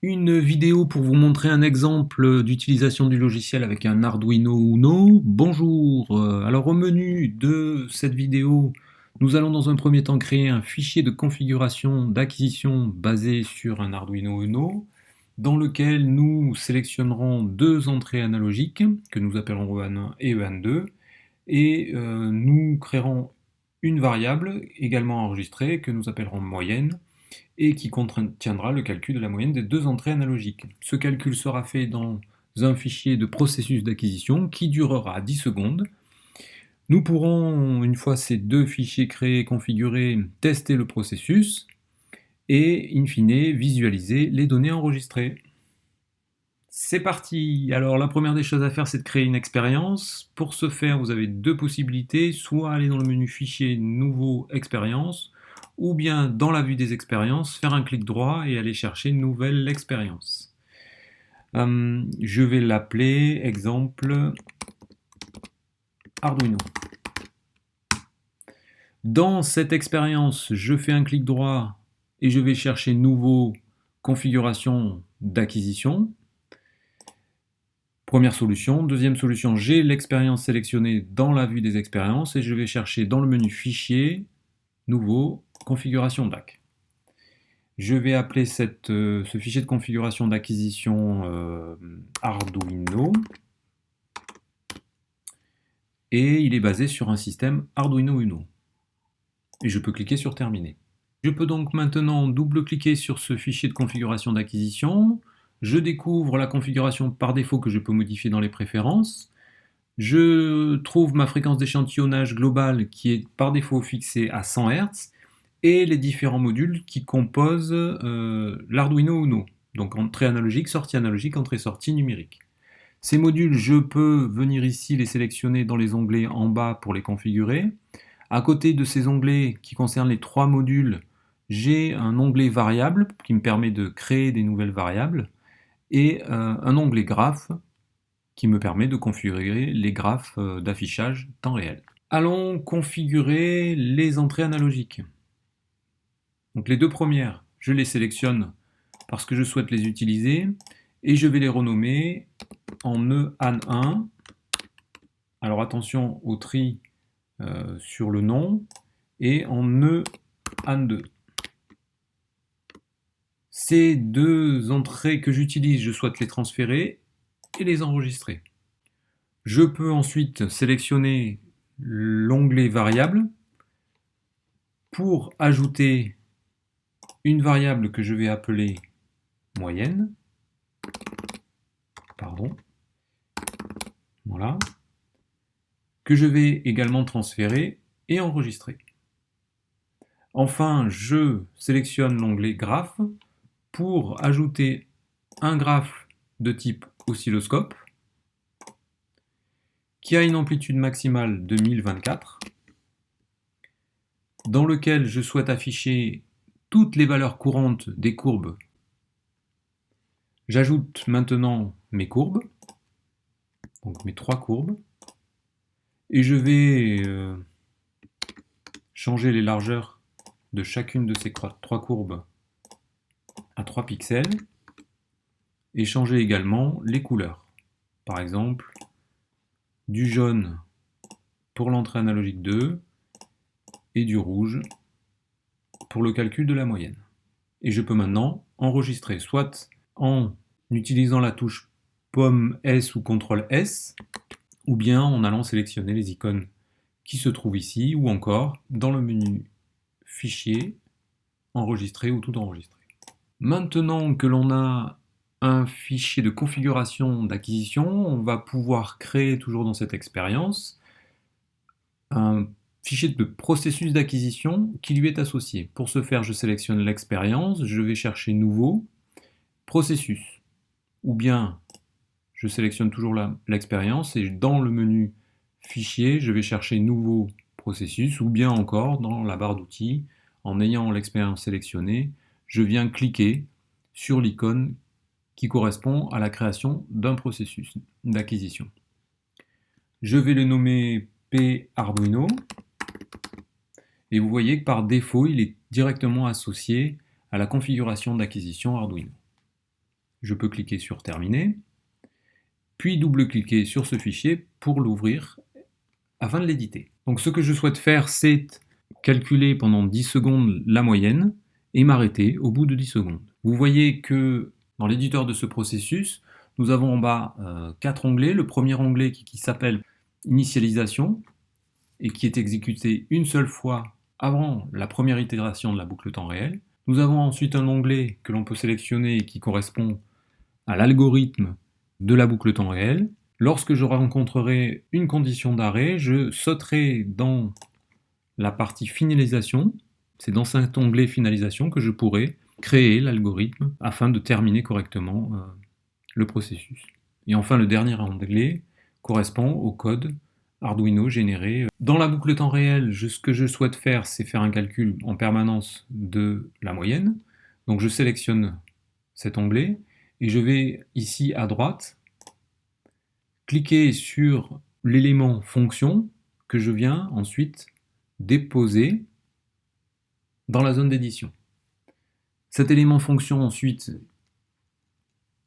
Une vidéo pour vous montrer un exemple d'utilisation du logiciel avec un Arduino Uno. Bonjour, alors au menu de cette vidéo, nous allons dans un premier temps créer un fichier de configuration d'acquisition basé sur un Arduino Uno, dans lequel nous sélectionnerons deux entrées analogiques, que nous appellerons EAN1 et EAN2, et nous créerons une variable également enregistrée que nous appellerons moyenne, et qui contiendra le calcul de la moyenne des deux entrées analogiques. Ce calcul sera fait dans un fichier de processus d'acquisition qui durera 10 secondes. Nous pourrons, une fois ces deux fichiers créés et configurés, tester le processus et, in fine, visualiser les données enregistrées. C'est parti! Alors la première des choses à faire, c'est de créer une expérience. Pour ce faire, vous avez deux possibilités, soit aller dans le menu Fichier, Nouveau, Expérience, ou bien dans la vue des expériences, faire un clic droit et aller chercher Nouvelle expérience. Je vais l'appeler, exemple, Arduino. Dans cette expérience, je fais un clic droit et je vais chercher Nouveau, configuration d'acquisition. Première solution. Deuxième solution, j'ai l'expérience sélectionnée dans la vue des expériences et je vais chercher dans le menu Fichier, Nouveau, configuration DAC. Je vais appeler ce fichier de configuration d'acquisition Arduino et il est basé sur un système Arduino Uno. Et je peux cliquer sur Terminer. Je peux donc maintenant double-cliquer sur ce fichier de configuration d'acquisition. Je découvre la configuration par défaut que je peux modifier dans les préférences. Je trouve ma fréquence d'échantillonnage globale qui est par défaut fixée à 100 Hz et les différents modules qui composent l'Arduino Uno. Donc entrée analogique, sortie analogique, entrée-sortie numérique. Ces modules, je peux venir ici les sélectionner dans les onglets en bas pour les configurer. À côté de ces onglets qui concernent les trois modules, j'ai un onglet variable qui me permet de créer des nouvelles variables et un onglet graphe qui me permet de configurer les graphes d'affichage temps réel. Allons configurer les entrées analogiques. Donc les deux premières, je les sélectionne parce que je souhaite les utiliser et je vais les renommer en EAN1. Alors attention au tri sur le nom et en EAN2. Ces deux entrées que j'utilise, je souhaite les transférer et les enregistrer. Je peux ensuite sélectionner l'onglet variable pour ajouter une variable que je vais appeler moyenne. Voilà. Que je vais également transférer et enregistrer. Enfin, je sélectionne l'onglet graphe pour ajouter un graphe de type oscilloscope qui a une amplitude maximale de 1024, dans lequel je souhaite afficher toutes les valeurs courantes des courbes. J'ajoute maintenant mes courbes, donc mes trois courbes, et je vais changer les largeurs de chacune de ces trois courbes à 3 pixels, et changer également les couleurs. Par exemple, du jaune pour l'entrée analogique 2 et du rouge pour le calcul de la moyenne. Et je peux maintenant enregistrer soit en utilisant la touche pomme S ou CTRL S, ou bien en allant sélectionner les icônes qui se trouvent ici, ou encore dans le menu Fichier, Enregistrer ou Tout enregistrer. Maintenant que l'on a un fichier de configuration d'acquisition, on va pouvoir créer, toujours dans cette expérience, un fichier de processus d'acquisition qui lui est associé. Pour ce faire, je sélectionne l'expérience, je vais chercher Nouveau, Processus, ou bien je sélectionne toujours l'expérience et dans le menu Fichier, je vais chercher Nouveau processus, ou bien encore dans la barre d'outils, en ayant l'expérience sélectionnée, je viens cliquer sur l'icône qui correspond à la création d'un processus d'acquisition. Je vais le nommer P Arduino, et vous voyez que par défaut, il est directement associé à la configuration d'acquisition Arduino. je peux cliquer sur Terminer, puis double-cliquer sur ce fichier pour l'ouvrir afin de l'éditer. Donc ce que je souhaite faire, c'est calculer pendant 10 secondes la moyenne et m'arrêter au bout de 10 secondes. Vous voyez que dans l'éditeur de ce processus, nous avons en bas 4 onglets. Le premier onglet qui s'appelle Initialisation et qui est exécuté une seule fois avant la première itération de la boucle temps réel. Nous avons ensuite un onglet que l'on peut sélectionner et qui correspond à l'algorithme de la boucle temps réel. Lorsque je rencontrerai une condition d'arrêt, je sauterai dans la partie finalisation. C'est dans cet onglet finalisation que je pourrai créer l'algorithme afin de terminer correctement le processus. Et enfin, le dernier onglet correspond au code Arduino généré. Dans la boucle temps réel, ce que je souhaite faire, c'est faire un calcul en permanence de la moyenne. Donc je sélectionne cet onglet et je vais ici à droite cliquer sur l'élément fonction que je viens ensuite déposer dans la zone d'édition. Cet élément fonction ensuite,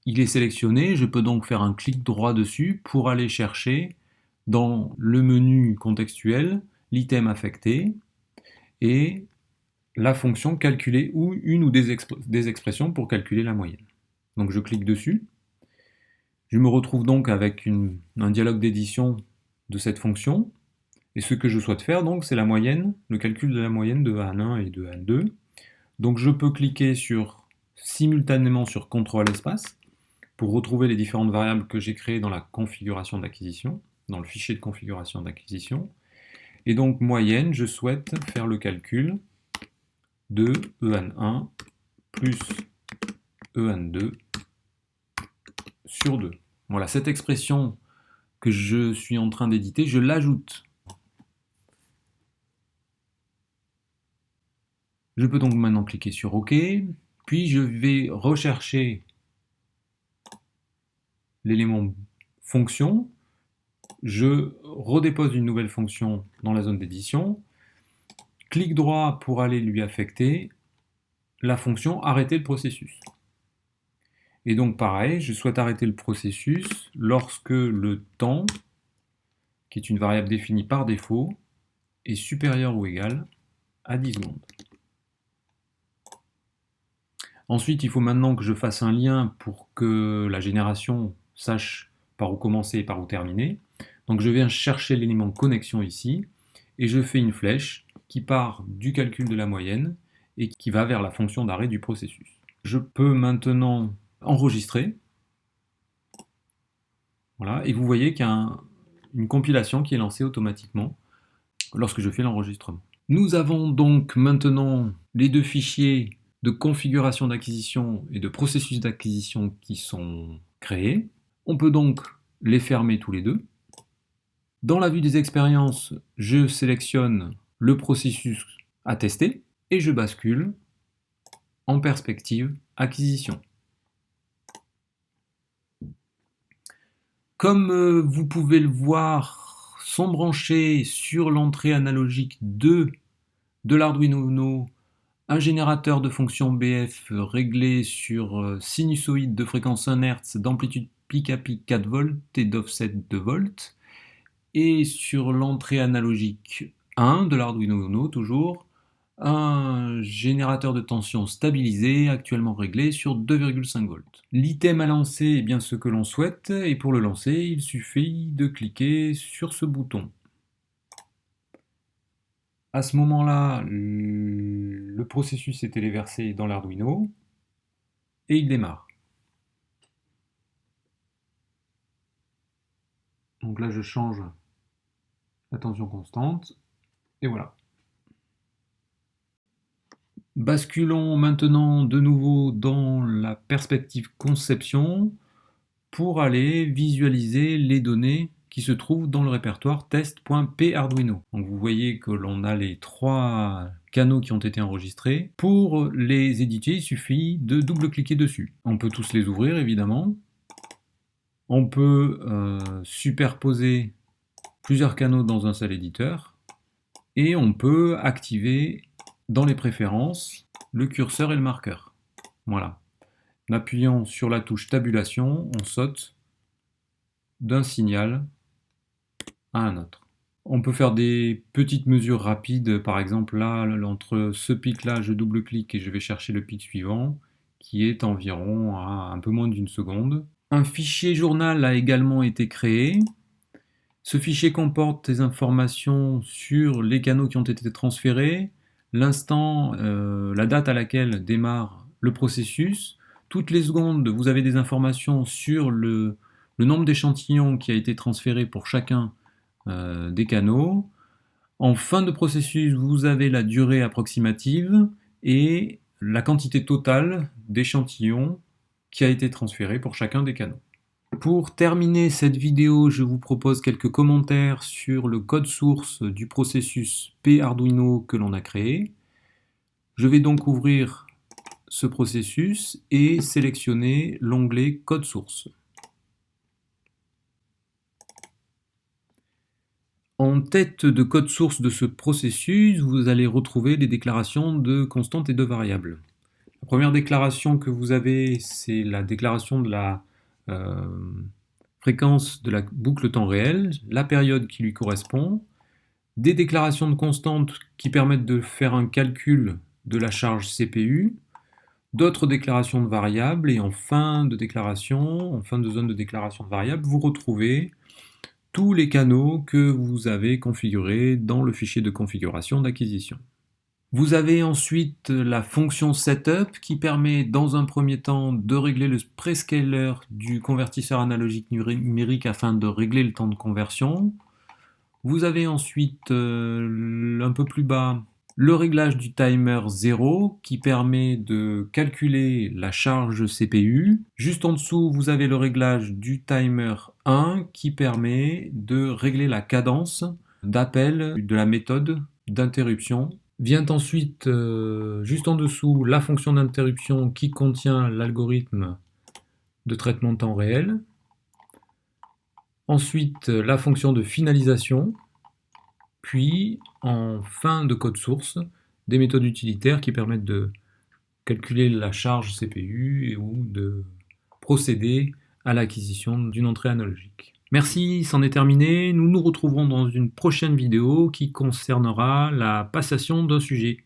il est sélectionné, je peux donc faire un clic droit dessus pour aller chercher dans le menu contextuel l'item affecté et la fonction calculer ou une ou des expressions pour calculer la moyenne. Donc je clique dessus. Je me retrouve donc avec un dialogue d'édition de cette fonction. Et ce que je souhaite faire, donc, c'est la moyenne, le calcul de la moyenne de AN1 et de AN2. Donc je peux cliquer simultanément sur CTRL espace pour retrouver les différentes variables que j'ai créées dans la configuration d'acquisition, dans le fichier de configuration d'acquisition. Et donc moyenne, je souhaite faire le calcul de EAN1 plus EAN2 sur 2. Voilà, cette expression que je suis en train d'éditer, je l'ajoute. Je peux donc maintenant cliquer sur OK, puis je vais rechercher l'élément fonction. Je redépose une nouvelle fonction dans la zone d'édition. Clic droit pour aller lui affecter la fonction arrêter le processus. Et donc pareil, je souhaite arrêter le processus lorsque le temps, qui est une variable définie par défaut, est supérieur ou égal à 10 secondes. Ensuite, il faut maintenant que je fasse un lien pour que la génération sache par où commencer et par où terminer. Donc je viens chercher l'élément connexion ici, et je fais une flèche qui part du calcul de la moyenne et qui va vers la fonction d'arrêt du processus. Je peux maintenant enregistrer. Voilà, et vous voyez qu'il y a une compilation qui est lancée automatiquement lorsque je fais l'enregistrement. Nous avons donc maintenant les deux fichiers de configuration d'acquisition et de processus d'acquisition qui sont créés. On peut donc les fermer tous les deux. Dans la vue des expériences, je sélectionne le processus à tester et je bascule en perspective acquisition. Comme vous pouvez le voir, sont branchés sur l'entrée analogique 2 de l'Arduino Uno un générateur de fonctions BF réglé sur sinusoïde de fréquence 1 Hz, d'amplitude pic à pic 4 volts et d'offset 2 volts. Et sur l'entrée analogique 1 de l'Arduino Uno, toujours, un générateur de tension stabilisé, actuellement réglé sur 2,5 volts. L'item à lancer est bien ce que l'on souhaite, et pour le lancer, il suffit de cliquer sur ce bouton. À ce moment-là, le processus est téléversé dans l'Arduino, et il démarre. Donc là, je change la tension constante, et voilà. Basculons maintenant de nouveau dans la perspective conception pour aller visualiser les données qui se trouvent dans le répertoire test.parduino. Donc vous voyez que l'on a les 3 canaux qui ont été enregistrés. Pour les éditer, il suffit de double-cliquer dessus. On peut tous les ouvrir évidemment. On peut superposer plusieurs canaux dans un seul éditeur. Et on peut activer dans les préférences le curseur et le marqueur. Voilà. En appuyant sur la touche tabulation, on saute d'un signal à un autre. On peut faire des petites mesures rapides, par exemple là, entre ce pic-là, je double-clique et je vais chercher le pic suivant, qui est environ à un peu moins d'une seconde. Un fichier journal a également été créé. Ce fichier comporte des informations sur les canaux qui ont été transférés, l'instant, la date à laquelle démarre le processus. Toutes les secondes, vous avez des informations sur le nombre d'échantillons qui a été transféré pour chacun des canaux. En fin de processus, vous avez la durée approximative et la quantité totale d'échantillons qui a été transférée pour chacun des canaux. Pour terminer cette vidéo, je vous propose quelques commentaires sur le code source du processus P-Arduino que l'on a créé. Je vais donc ouvrir ce processus et sélectionner l'onglet Code source. En tête de code source de ce processus, vous allez retrouver des déclarations de constantes et de variables. La première déclaration que vous avez, c'est la déclaration de la fréquence de la boucle temps réel, la période qui lui correspond, des déclarations de constantes qui permettent de faire un calcul de la charge CPU, d'autres déclarations de variables, et en fin de zone de déclaration de variables, vous retrouvez tous les canaux que vous avez configurés dans le fichier de configuration d'acquisition. Vous avez ensuite la fonction setup qui permet dans un premier temps de régler le prescaler du convertisseur analogique numérique afin de régler le temps de conversion. Vous avez ensuite un peu plus bas le réglage du timer 0 qui permet de calculer la charge CPU. Juste en dessous, vous avez le réglage du timer 1 qui permet de régler la cadence d'appel de la méthode d'interruption. Vient ensuite, juste en dessous, la fonction d'interruption qui contient l'algorithme de traitement de temps réel. Ensuite, la fonction de finalisation. Puis, en fin de code source, des méthodes utilitaires qui permettent de calculer la charge CPU ou de procéder à l'acquisition d'une entrée analogique. Merci, c'en est terminé. Nous nous retrouverons dans une prochaine vidéo qui concernera la passation d'un sujet.